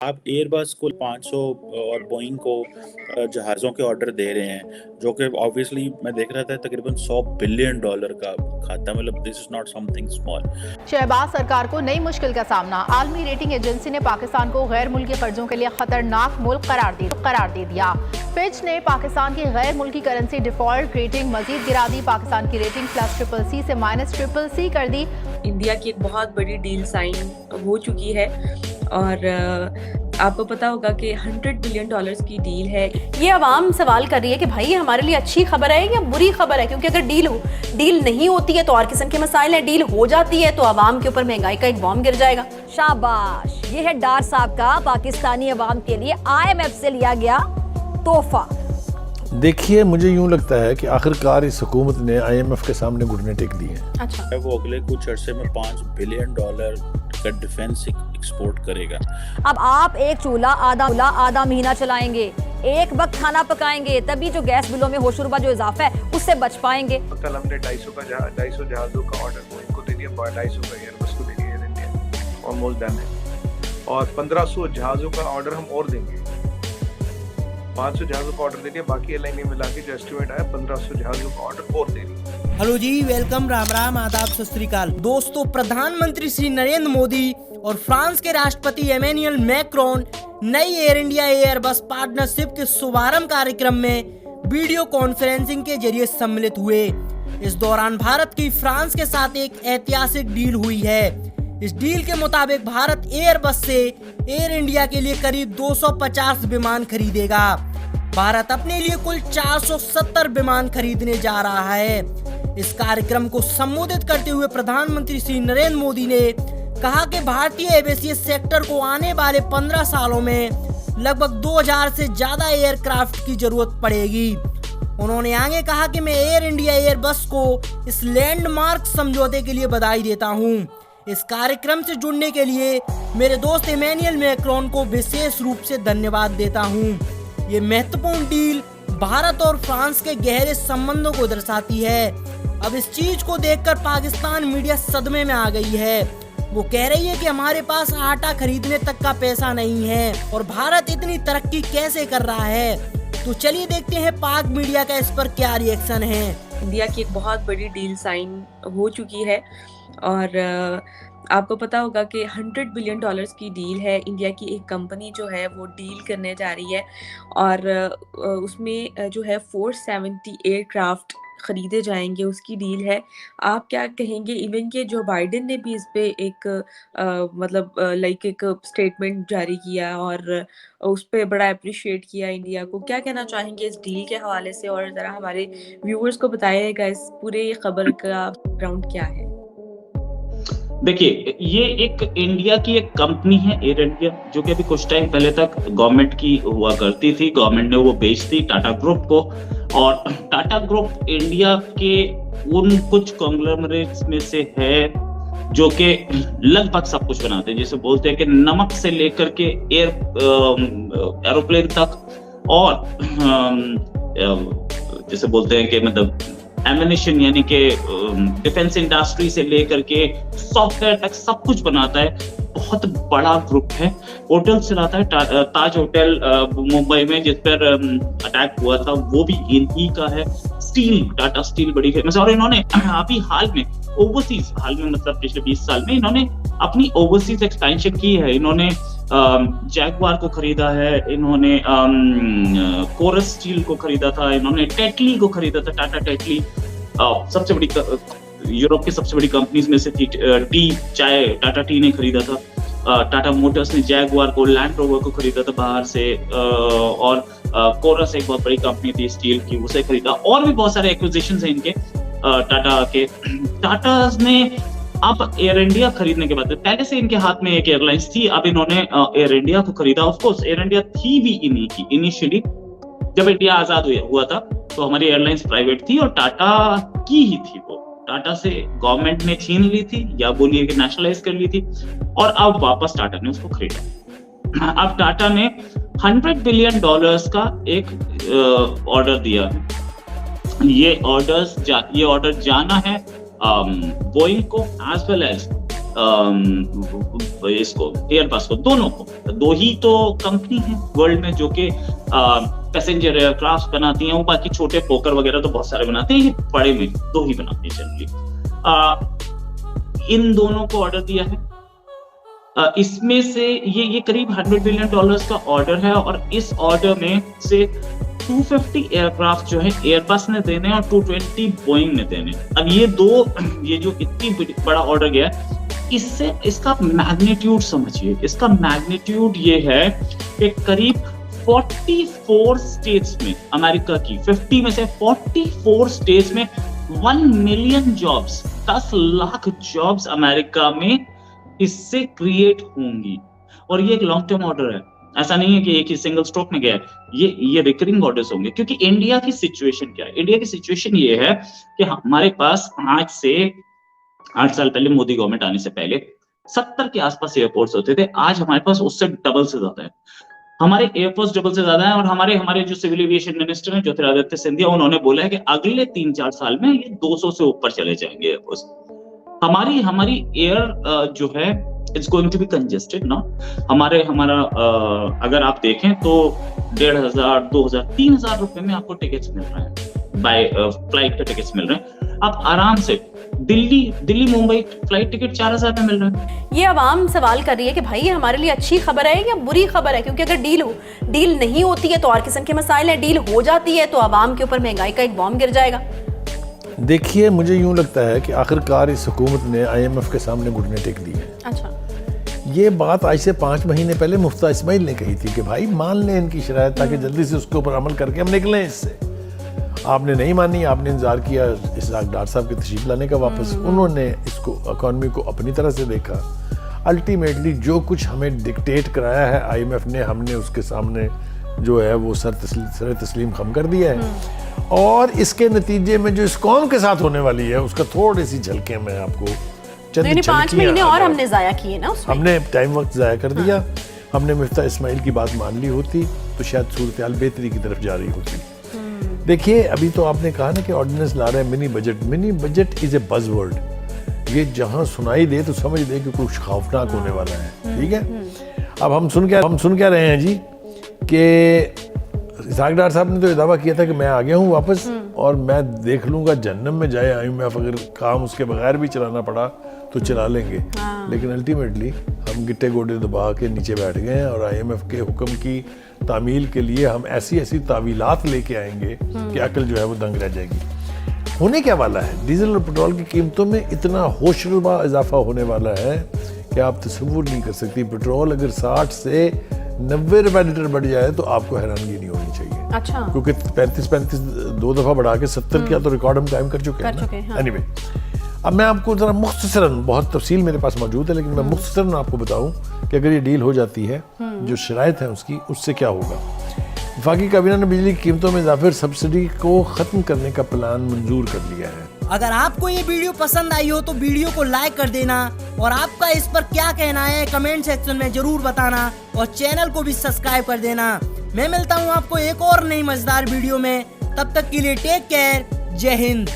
आप एयरबस को 500 और बोइंग को जहाज़ों के ऑर्डर दे रहे हैं, जो कि ऑब्वियसली मैं देख रहा था तकरीबन $100 बिलियन का खाता, मतलब this is not something small. Shahbaz सरकार को नई मुश्किल का सामना। आलमी रेटिंग एजेंसी ने पाकिस्तान को गैर मुल्की कर्जों के लिए खतरनाक मुल्क करार दे दिया। फिच ने पाकिस्तान की गैर मुल्की करेंसी डिफॉल्ट रेटिंग मजीद गिरा दी। पाकिस्तान की रेटिंग +CCC से -CCC कर दी। इंडिया की एक बहुत बड़ी डील साइन हो चुकी है और आपको पता होगा कि $100 बिलियन की डील है। ये आवाम सवाल कर रही है कि भाई हमारे लिए अच्छी खबर है या बुरी खबर है, क्योंकि अगर डील नहीं होती है तो और किस्म के मसाइल हैं, डील हो जाती है तो आवाम के ऊपर महंगाई का एक बॉम्ब गिर जाएगा। शाबाश, ये है डार साहब का पाकिस्तानी अवाम के लिए IMF से लिया गया तोहफा। देखिए, मुझे यूं लगता है कि आखिरकार इस हुकूमत ने IMF के सामने घुटने टेक दिए हैं। अच्छा, वो अगले कुछ अरसे में $5 बिलियन का डिफेंस एक्सपोर्ट करेगा। अब आप एक चूल्हा आधा महीना चलाएंगे, एक वक्त खाना पकाएंगे, तभी जो गैस बिलों में होशरुबा जो इजाफा है उससे बच पाएंगे। कल हमने 250 जहाजों का ऑर्डर इनको दे दिया, 250 का एयरबस को दे दिया, एयर इंडिया ऑलमोस्ट डन है। और 1500 जहाजों का ऑर्डर हम और देंगे। 500 जहाजों का ऑर्डर दे दिया, बाकी एयरलाइन मिला के जो एस्टिमेट आया 1500 जहाजों का ऑर्डर और दे दिया। हेलो जी, वेलकम, राम राम, आदाब, सत श्री अकाल। दोस्तों, प्रधानमंत्री श्री नरेंद्र मोदी और फ्रांस के राष्ट्रपति एमेनुअल मैक्रोन नई एयर इंडिया एयरबस पार्टनरशिप के शुभारंभ कार्यक्रम में वीडियो कॉन्फ्रेंसिंग के जरिए सम्मिलित हुए। इस दौरान भारत की फ्रांस के साथ एक ऐतिहासिक डील हुई है। इस डील के मुताबिक भारत एयरबस से एयर इंडिया के लिए करीब 250 विमान खरीदेगा। भारत अपने लिए कुल 470 विमान खरीदने जा रहा है। इस कार्यक्रम को संबोधित करते हुए प्रधानमंत्री श्री नरेंद्र मोदी ने कहा कि भारतीय एविएशन सेक्टर को आने वाले 15 सालों में लगभग 2000 से ज्यादा एयरक्राफ्ट की जरूरत पड़ेगी। उन्होंने आगे कहा कि मैं एयर इंडिया एयरबस को इस लैंडमार्क समझौते के लिए बधाई देता हूं। इस कार्यक्रम से जुड़ने के लिए मेरे दोस्त एमेनुअल मैक्रोन को विशेष रूप से धन्यवाद देता हूं। ये महत्वपूर्ण डील भारत और फ्रांस के गहरे संबंधों को दर्शाती है। अब इस चीज को देखकर पाकिस्तान मीडिया सदमे में आ गई है। वो कह रही है कि हमारे पास आटा खरीदने तक का पैसा नहीं है और भारत इतनी तरक्की कैसे कर रहा है। तो चलिए देखते हैं पाक मीडिया का इस पर क्या रिएक्शन है। इंडिया की एक बहुत बड़ी डील साइन हो चुकी है और आपको पता होगा कि $100 बिलियन की डील है। इंडिया की एक कंपनी जो है वो डील करने जा रही है और उसमें जो है 470 एयरक्राफ्ट खरीदे जाएंगे, उसकी डील है। आप क्या कहेंगे? इवन के जो बाइडेन ने भी इस पे एक एक स्टेटमेंट जारी किया और उस पे बड़ा अप्रिशिएट किया इंडिया को। क्या कहना चाहेंगे इस डील के हवाले से और ज़रा हमारे व्यूअर्स को बताइएगा इस पूरे खबर का बैकग्राउंड क्या है। देखिए, ये एक इंडिया की एक कंपनी है एयर इंडिया, जो कि अभी कुछ टाइम पहले तक गवर्नमेंट की हुआ करती थी। गवर्नमेंट ने वो बेच दी टाटा ग्रुप को और टाटा ग्रुप इंडिया के उन कुछ कॉन्ग्लोमरेट्स में से है जो कि लगभग सब कुछ बनाते हैं। जैसे बोलते हैं कि नमक से लेकर के एरोप्लेन तक और जैसे बोलते हैं कि मतलब एमिनेशन यानी कि डिफेंस इंडस्ट्री से लेकर के सॉफ्टवेयर तक सब कुछ बनाता है। बहुत बड़ा ग्रुप है। होटल चलाता है, ताज होटल मुंबई में जिस पर अटैक हुआ था वो भी इन्हीं का है। स्टील, टाटा स्टील बड़ी फेमस है और इन्होंने अभी हाल में मतलब पिछले 20 साल में इन्होंने अपनी ओवरसीज एक्सपेंशन की है। इन्होंने जैगवार को खरीदा है, इन्होंने कोरस स्टील को खरीदा था, इन्होंने टेटली को खरीदा था। टाटा टेटली सबसे बड़ी यूरोप की सबसे बड़ी कंपनीज में से थी। चाय टाटा टी ने खरीदा था। टाटा मोटर्स ने जैगवार को, लैंड रोवर को खरीदा था बाहर से और कोरस एक बहुत बड़ी कंपनी थी स्टील की, उसे खरीदा। और भी बहुत सारे एक्विजिशंस हैं इनके टाटा के। टाटा ने अब एयर इंडिया खरीदने के बाद, पहले से इनके हाथ में एक एयरलाइंस थी, अब इन्होंने एयर इंडिया को खरीदा। ऑफ कोर्स एयर इंडिया थी भी इन्हीं की। इनिशियली जब इंडिया आजाद हुआ था तो हमारी एयरलाइंस प्राइवेट थी और टाटा की ही थी। वो टाटा से गवर्नमेंट ने छीन ली थी या बोलिए कि नेशनलाइज कर ली थी और अब वापस टाटा ने उसको खरीदा। अब टाटा ने $100 बिलियन का एक ऑर्डर दिया है। ये ऑर्डर जाना है बोइंग को एज वेल एज इसको एयरबस को, दोनों को। दो ही तो कंपनी है वर्ल्ड में जो कि पैसेंजर एयरक्राफ्ट बनाती हैं, वो बाकी छोटे पोकर वगैरह तो बहुत सारे बनाते हैं, ये बड़े में दो ही बनाते हैं जनरली। इन दोनों को ऑर्डर दिया है। इसमें से ये करीब $100 बिलियन का ऑर्डर है, और इस ऑर्डर में से 250 एयरक्राफ्ट जो है एयरबस ने देने और 220 बोइंग ने देने। अब ये जो इतनी बड़ा ऑर्डर गया है, इससे इसका मैग्नीट्यूड समझिए। इसका मैग्नीट्यूड ये है कि करीब 44 स्टेट्स में, अमेरिका की 50 में से 44 स्टेट्स में 1 million jobs, 10 lakh jobs America में इससे क्रिएट होंगी। और ये एक लॉन्ग टर्म ऑर्डर है, ऐसा नहीं है कि एक ही सिंगल स्ट्रोक में गया है, ये रिकरिंग ऑर्डर्स होंगे। क्योंकि इंडिया की सिचुएशन क्या है? इंडिया की सिचुएशन ये है कि हमारे पास आज से 8 साल पहले, मोदी गवर्नमेंट आने से पहले 70 के आसपास एयरपोर्ट्स होते थे। आज हमारे पास उससे डबल से ज्यादा है। हमारे एयरपोर्ट्स डबल से ज्यादा है, और हमारे जो सिविल एविएशन मिनिस्टर हैं ज्योतिरादित्य सिंधिया, उन्होंने बोला है कि अगले 3-4 साल में ये 200 से ऊपर चले जाएंगे एयरपोर्ट्स। हमारी एयर जो है it's going to be congested ना। हमारा अगर आप देखें तो 1,500, 2,000, 3,000 रुपए में आपको टिकट्स मिल रहे हैं, बाय फ्लाइट के टिकट्स मिल रहे हैं। आप आराम से दिल्ली मुंबई फ्लाइट टिकट 4,000 में मिल रहे हैं। ये आवाम सवाल कर रही है कि भाई ये हमारे लिए अच्छी खबर है या बुरी खबर है? क्योंकि अगर डील नहीं होती है तो और किस्म के मसाइल हैं, डील हो जाती है तो आवाम के ऊपर महंगाई का एक बॉम्ब गिर जाएगा। देखिए, मुझे यूं लगता है कि आखिरकार इस हुकूमत ने IMF के सामने घुटने टेक दिए। अच्छा, ये बात आज से 5 महीने पहले मुफ्ता इस्माइल ने कही थी कि भाई मान लें इनकी शरायत, ताकि जल्दी से उसके ऊपर अमल करके हम निकलें इससे। आपने नहीं मानी, आपने इंतजार किया इसहाक डार साहब की तशरीफ लाने का वापस। उन्होंने इसको इकॉनमी को अपनी तरह से देखा। अल्टीमेटली जो कुछ हमें डिक्टेट कराया है IMF ने, हमने उसके सामने जो है वो सर तस्लीम खम कर दिया है। और इसके नतीजे में जो इस कौम के साथ होने वाली है उसका थोड़ी सी झलकें मैं आपको, 5 महीने और हमने जाया किए ना उसमें। हमने टाइम वक्त जाया कर दिया। हमने मुफ्ता इस्माइल की बात मान ली होती तो शायद सूरत हाल बेहतरी की तरफ जा रही होती। देखिए, अभी तो आपने कहा ना कि ऑर्डिनेंस ला रहे हैं mini budget is a buzzword. ये जहां सुनाई दे तो समझ दे कि कुछ खौफनाक होने वाला है। ठीक है, अब हम सुन क्या रहे हैं जी कि इसहाक डार साहब ने तो ये दावा किया था कि मैं आ गया हूँ वापस और मैं देख लूंगा जहन्नम में जाए IMF, अगर काम उसके बगैर भी चलाना पड़ा तो चला लेंगे। लेकिन अल्टीमेटली हम गिट्टे गोडे दबा के नीचे बैठ गए हैं, और IMF के हुक्म की तामील के लिए हम ऐसी तावीलात लेके आएंगे कि अकल जो है वो दंग रह जाएगी। होने क्या वाला है, डीजल और पेट्रोल की कीमतों में इतना होशरुबा इजाफा होने वाला है कि आप तस्वुर नहीं कर सकती। पेट्रोल अगर 60 से 90 रुपए लीटर बढ़ जाए तो आपको हैरानगी नहीं होनी चाहिए। अच्छा, क्योंकि 35 2 दफा बढ़ा के 70 किया तो रिकॉर्ड हम कायम कर चुके हैं। एनीवे, अब मैं आपको जरा मुख्तसरन, बहुत तफसील मेरे पास मौजूद है, लेकिन मैं मुख्तसरन आपको बताऊं कि अगर ये डील हो जाती है, जो शराइत है उसकी, उससे क्या होगा। वफाकी काबीना ने बिजली की कीमतों में इजाफे और सब्सिडी को खत्म करने का प्लान मंजूर कर लिया है। अगर आपको ये वीडियो पसंद आई हो तो वीडियो को लाइक कर देना, और आपका इस पर क्या कहना है कमेंट सेक्शन में जरूर बताना, और चैनल को भी सब्सक्राइब कर देना। मैं मिलता हूँ आपको एक और नई मजेदार वीडियो में, तब तक के लिए टेक केयर, जय हिंद।